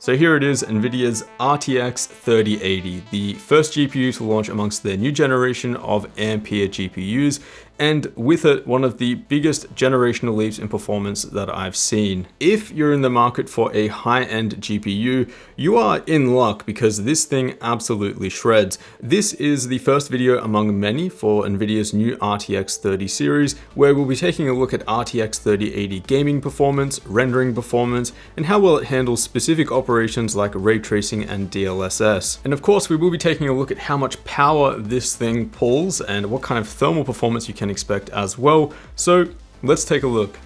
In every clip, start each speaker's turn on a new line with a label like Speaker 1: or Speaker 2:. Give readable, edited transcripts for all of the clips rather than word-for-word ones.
Speaker 1: So here it is, NVIDIA's RTX 3080, the first GPU to launch amongst their new generation of Ampere GPUs, and with it, one of the biggest generational leaps in performance that I've seen. If you're in the market for a high-end GPU, you are in luck because this thing absolutely shreds. This is the first video among many for NVIDIA's new RTX 30 series, where we'll be taking a look at RTX 3080 gaming performance, rendering performance, and how well it handles specific operations like ray tracing and DLSS. And of course, we will be taking a look at how much power this thing pulls and what kind of thermal performance you can expect as well. So let's take a look.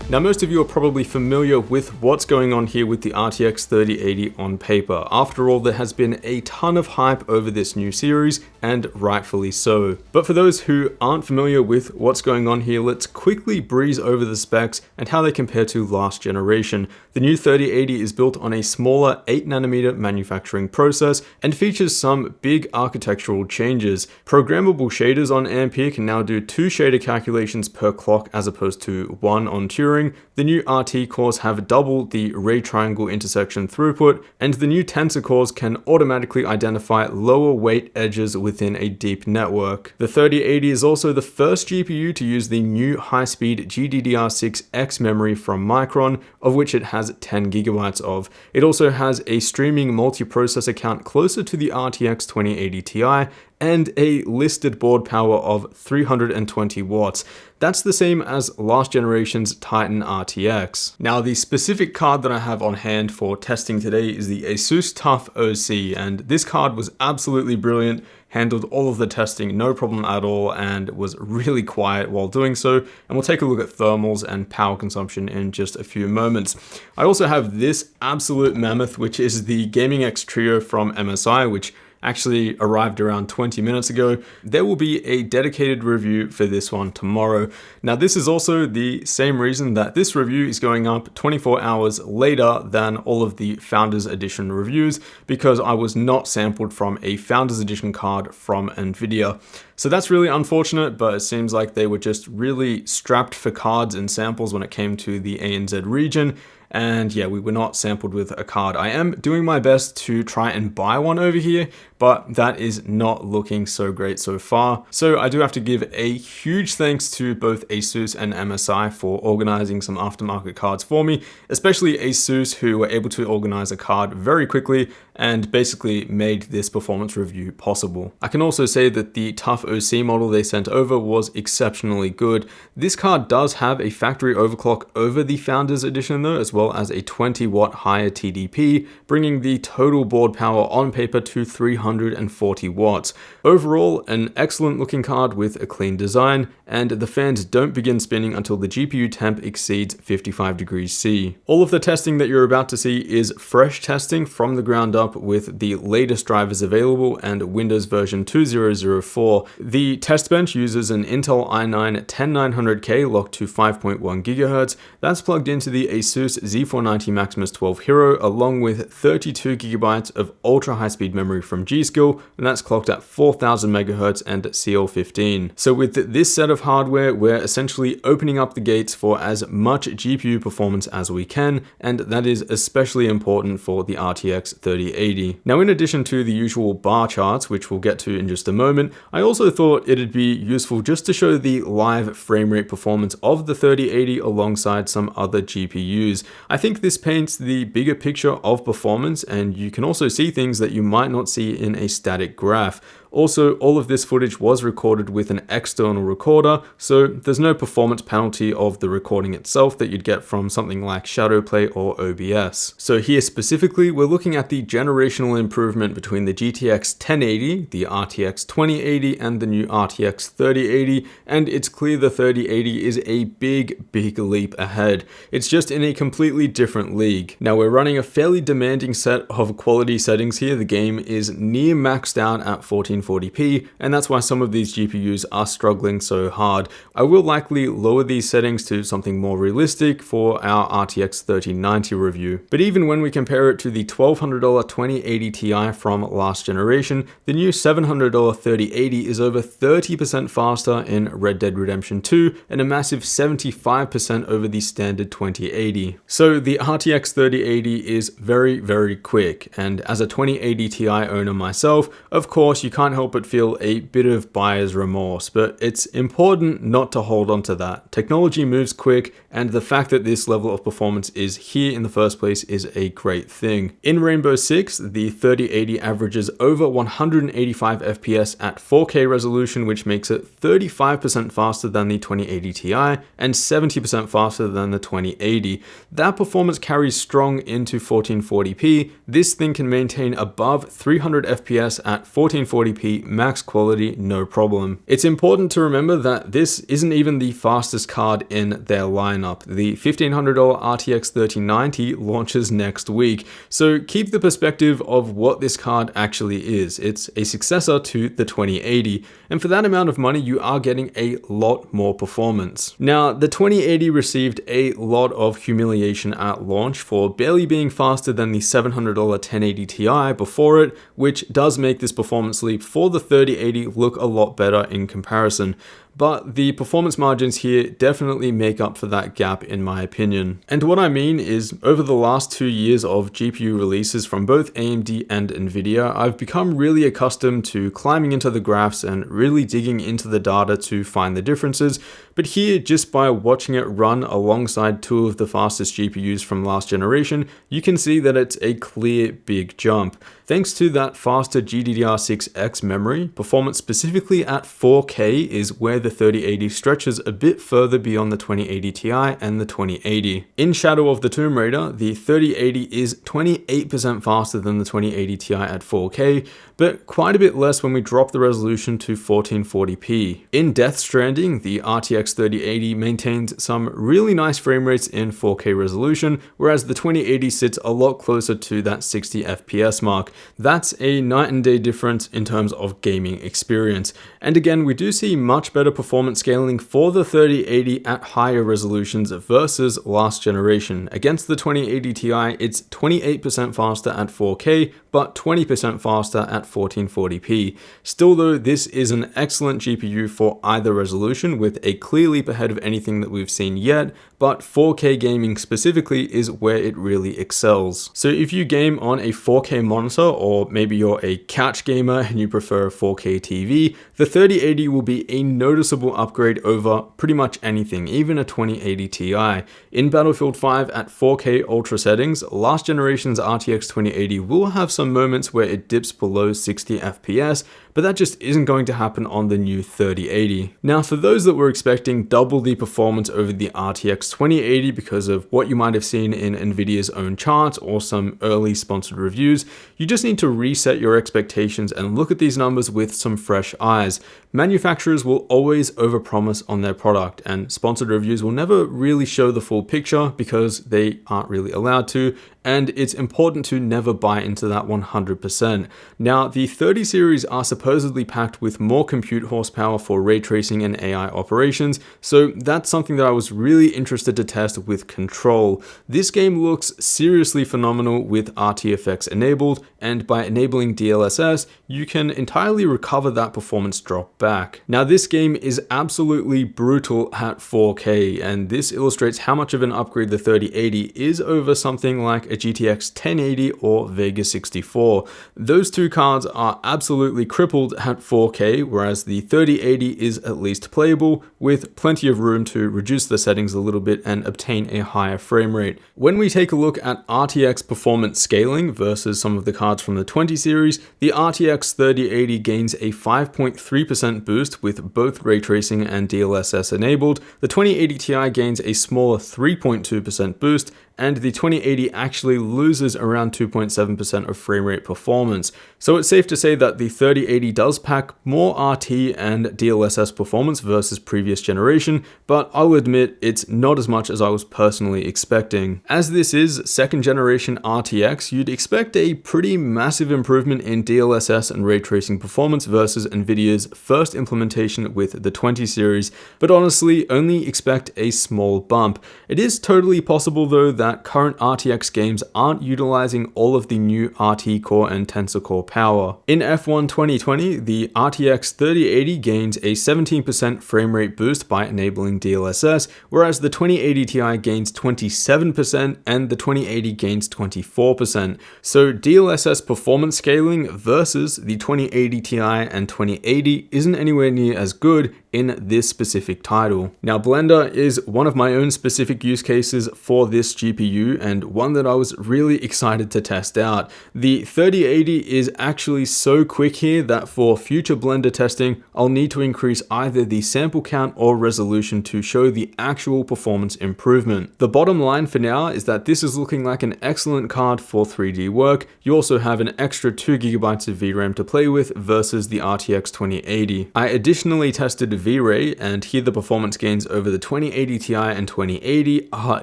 Speaker 1: Now, most of you are probably familiar with what's going on here with the RTX 3080 on paper. After all, there has been a ton of hype over this new series, and rightfully so. But for those who aren't familiar with what's going on here, let's quickly breeze over the specs and how they compare to last generation. The new 3080 is built on a smaller 8nm manufacturing process and features some big architectural changes. Programmable shaders on Ampere can now do 2 shader calculations per clock as opposed to 1 on Turing. The new RT cores have double the ray triangle intersection throughput, and the new Tensor cores can automatically identify lower weight edges within a deep network. The 3080 is also the first GPU to use the new high-speed GDDR6X memory from Micron, of which it has 10 GB of. It also has a streaming multiprocessor count closer to the RTX 2080 Ti, and a listed board power of 320 watts. That's the same as last generation's Titan RTX. Now, the specific card that I have on hand for testing today is the ASUS TUF OC, and this card was absolutely brilliant, handled all of the testing, no problem at all, and was really quiet while doing so. And we'll take a look at thermals and power consumption in just a few moments. I also have this absolute mammoth, which is the Gaming X Trio from MSI, which actually arrived around 20 minutes ago. There will be a dedicated review for this one tomorrow. Now, this is also the same reason that this review is going up 24 hours later than all of the Founders Edition reviews, because I was not sampled from a Founders Edition card from NVIDIA. So that's really unfortunate, but it seems like they were just really strapped for cards and samples when it came to the ANZ region. And yeah, we were not sampled with a card. I am doing my best to try and buy one over here, but that is not looking so great so far. So I do have to give a huge thanks to both ASUS and MSI for organizing some aftermarket cards for me, especially ASUS, who were able to organize a card very quickly and basically made this performance review possible. I can also say that the TUF OC model they sent over was exceptionally good. This card does have a factory overclock over the Founders Edition though, as well as a 20 watt higher TDP, bringing the total board power on paper to 340 watts. Overall, an excellent looking card with a clean design, and the fans don't begin spinning until the GPU temp exceeds 55 degrees C. All of the testing that you're about to see is fresh testing from the ground up with the latest drivers available and Windows version 2004. The test bench uses an Intel i9 10900K locked to 5.1 GHz. That's plugged into the ASUS Z490 Maximus 12 Hero, along with 32 GB of ultra high-speed memory from G.Skill, and that's clocked at 4000 MHz and CL15. So with this set of hardware, we're essentially opening up the gates for as much GPU performance as we can, and that is especially important for the RTX 3080. Now, in addition to the usual bar charts, which we'll get to in just a moment, I also thought it'd be useful just to show the live frame rate performance of the 3080 alongside some other GPUs. I think this paints the bigger picture of performance, and you can also see things that you might not see in a static graph. Also, all of this footage was recorded with an external recorder, so there's no performance penalty of the recording itself that you'd get from something like Shadowplay or OBS. So here specifically, we're looking at the generational improvement between the GTX 1080, the RTX 2080, and the new RTX 3080, and it's clear the 3080 is a big leap ahead. It's just in a completely different league. Now, we're running a fairly demanding set of quality settings here. The game is near maxed out at 14 1440p, and that's why some of these GPUs are struggling so hard. I will likely lower these settings to something more realistic for our RTX 3090 review. But even when we compare it to the $1,200 2080 Ti from last generation, the new $700 3080 is over 30% faster in Red Dead Redemption 2 and a massive 75% over the standard 2080. So the RTX 3080 is very, very quick, and as a 2080 Ti owner myself, of course you can't help but feel a bit of buyer's remorse, but it's important not to hold on to that. Technology moves quick, and the fact that this level of performance is here in the first place is a great thing. In Rainbow Six, the 3080 averages over 185 FPS at 4K resolution, which makes it 35% faster than the 2080 Ti and 70% faster than the 2080. That performance carries strong into 1440p. This thing can maintain above 300 FPS at 1440p max quality, no problem. It's important to remember that this isn't even the fastest card in their lineup. The $1,500 RTX 3090 launches next week, so keep the perspective of what this card actually is. It's a successor to the 2080, and for that amount of money you are getting a lot more performance. Now, the 2080 received a lot of humiliation at launch for barely being faster than the $700 1080 Ti before it, which does make this performance leap for the 3080 look a lot better in comparison. But the performance margins here definitely make up for that gap in my opinion. And what I mean is, over the last 2 years of GPU releases from both AMD and Nvidia, I've become really accustomed to climbing into the graphs and really digging into the data to find the differences. But here, just by watching it run alongside two of the fastest GPUs from last generation, you can see that it's a clear big jump. Thanks to that faster GDDR6X memory, performance specifically at 4K is where the 3080 stretches a bit further beyond the 2080 Ti and the 2080. In Shadow of the Tomb Raider, the 3080 is 28% faster than the 2080 Ti at 4K, but quite a bit less when we drop the resolution to 1440p. In Death Stranding, the RTX 3080 maintains some really nice frame rates in 4K resolution, whereas the 2080 sits a lot closer to that 60 FPS mark. That's a night and day difference in terms of gaming experience. And again, we do see much better performance scaling for the 3080 at higher resolutions versus last generation. Against the 2080 Ti, it's 28% faster at 4K, but 20% faster at 1440p. Still though, this is an excellent GPU for either resolution, with a clear leap ahead of anything that we've seen yet, but 4K gaming specifically is where it really excels. So if you game on a 4K monitor, or maybe you're a couch gamer and you prefer a 4K TV, the 3080 will be a noticeable upgrade over pretty much anything, even a 2080 Ti. In Battlefield 5 at 4K ultra settings, last generation's RTX 2080 will have some moments where it dips below 60 FPS, but that just isn't going to happen on the new 3080. Now, for those that were expecting double the performance over the RTX 2080 because of what you might have seen in Nvidia's own charts or some early sponsored reviews, you just need to reset your expectations and look at these numbers with some fresh eyes. Manufacturers will always overpromise on their product, and sponsored reviews will never really show the full picture because they aren't really allowed to, and it's important to never buy into that 100%. Now, the 30 series are supposedly packed with more compute horsepower for ray tracing and AI operations, so that's something that I was really interested to test with Control. This game looks seriously phenomenal with RTFX enabled, and by enabling DLSS, you can entirely recover that performance drop back. Now, this game is absolutely brutal at 4K, and this illustrates how much of an upgrade the 3080 is over something like a GTX 1080 or Vega 64. Those two cards are absolutely crippled at 4K, whereas the 3080 is at least playable, with plenty of room to reduce the settings a little bit and obtain a higher frame rate. When we take a look at RTX performance scaling versus some of the cards from the 20 series, the RTX 3080 gains a 5.3% boost with both ray tracing and DLSS enabled. The 2080 Ti gains a smaller 3.2% boost, and the 2080 actually loses around 2.7% of frame rate performance. So it's safe to say that the 3080 does pack more RT and DLSS performance versus previous generation, but I'll admit it's not not as much as I was personally expecting. As this is 2nd generation RTX, you'd expect a pretty massive improvement in DLSS and ray tracing performance versus Nvidia's first implementation with the 20 series, but honestly only expect a small bump. It is totally possible though that current RTX games aren't utilizing all of the new RT Core and Tensor Core power. In F1 2020, the RTX 3080 gains a 17% frame rate boost by enabling DLSS, whereas the 2080 Ti gains 27% and the 2080 gains 24%. So DLSS performance scaling versus the 2080 Ti and 2080 isn't anywhere near as good in this specific title. Now, Blender is one of my own specific use cases for this GPU and one that I was really excited to test out. The 3080 is actually so quick here that for future Blender testing, I'll need to increase either the sample count or resolution to show the actual performance improvement. The bottom line for now is that this is looking like an excellent card for 3D work. You also have an extra 2GB of VRAM to play with versus the RTX 2080. I additionally tested V-Ray, and here the performance gains over the 2080 Ti and 2080 are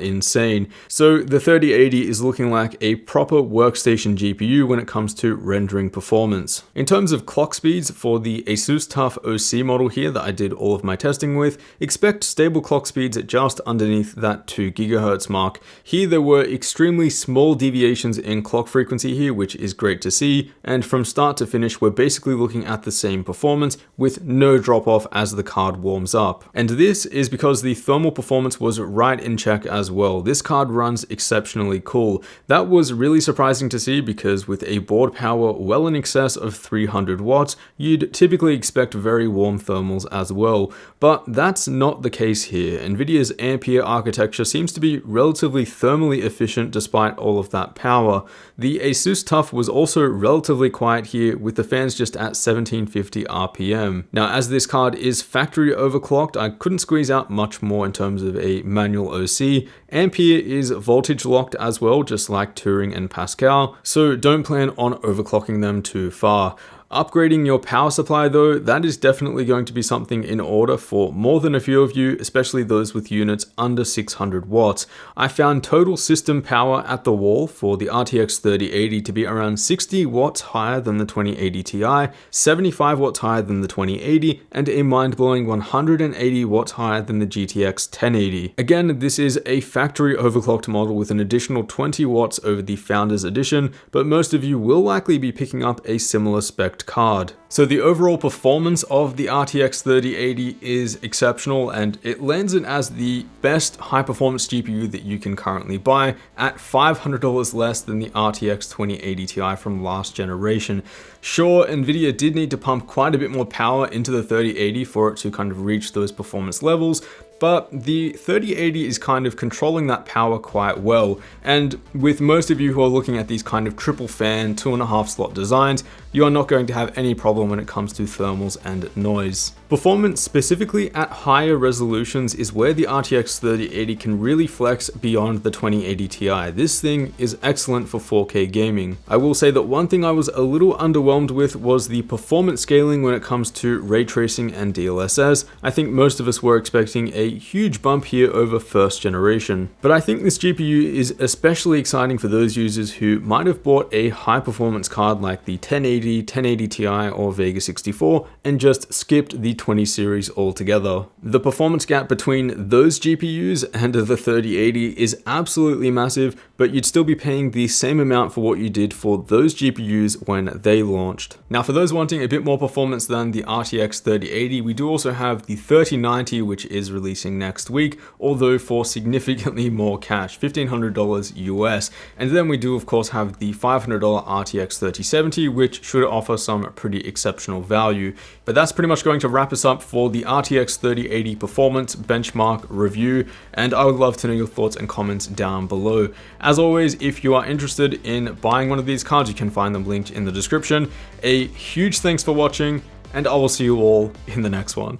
Speaker 1: insane. So the 3080 is looking like a proper workstation GPU when it comes to rendering performance. In terms of clock speeds for the Asus TUF OC model here that I did all of my testing with, expect stable clock speeds at just underneath that 2 GHz mark. Here there were extremely small deviations in clock frequency here, which is great to see, and from start to finish we're basically looking at the same performance with no drop off as the card warms up. And this is because the thermal performance was right in check as well. This card runs exceptionally cool. That was really surprising to see because with a board power well in excess of 300 watts, you'd typically expect very warm thermals as well. But that's not the case here. Nvidia's Ampere architecture seems to be relatively thermally efficient despite all of that power. The Asus TUF was also relatively quiet here with the fans just at 1750 RPM. Now, as this card is factory overclocked, I couldn't squeeze out much more in terms of a manual OC. Ampere is voltage locked as well, just like Turing and Pascal, so don't plan on overclocking them too far. Upgrading your power supply though, that is definitely going to be something in order for more than a few of you, especially those with units under 600 watts. I found total system power at the wall for the RTX 3080 to be around 60 watts higher than the 2080 Ti, 75 watts higher than the 2080, and a mind-blowing 180 watts higher than the GTX 1080. Again, this is a factory overclocked model with an additional 20 watts over the Founders Edition, but most of you will likely be picking up a similar spec card. So the overall performance of the RTX 3080 is exceptional, and it lands it as the best high performance GPU that you can currently buy at $500 less than the RTX 2080 Ti from last generation. Sure, Nvidia did need to pump quite a bit more power into the 3080 for it to kind of reach those performance levels, but the 3080 is kind of controlling that power quite well. And with most of you who are looking at these kind of triple fan 2.5 slot designs, you are not going to have any problem when it comes to thermals and noise. Performance specifically at higher resolutions is where the RTX 3080 can really flex beyond the 2080 Ti. This thing is excellent for 4K gaming. I will say that one thing I was a little underwhelmed with was the performance scaling when it comes to ray tracing and DLSS. I think most of us were expecting a huge bump here over first generation. But I think this GPU is especially exciting for those users who might have bought a high performance card like the 1080, 1080 Ti or Vega 64 and just skipped the 20 series altogether. The performance gap between those GPUs and the 3080 is absolutely massive, but you'd still be paying the same amount for what you did for those GPUs when they launched. Now, for those wanting a bit more performance than the RTX 3080, we do also have the 3090, which is releasing next week, although for significantly more cash, $1,500 US. And then we do of course have the $500 RTX 3070, which should offer some pretty exceptional value. But that's pretty much going to wrap us up for the RTX 3080 performance benchmark review, and I would love to know your thoughts and comments down below. As always, if you are interested in buying one of these cards, you can find them linked in the description. A huge thanks for watching, and I will see you all in the next one.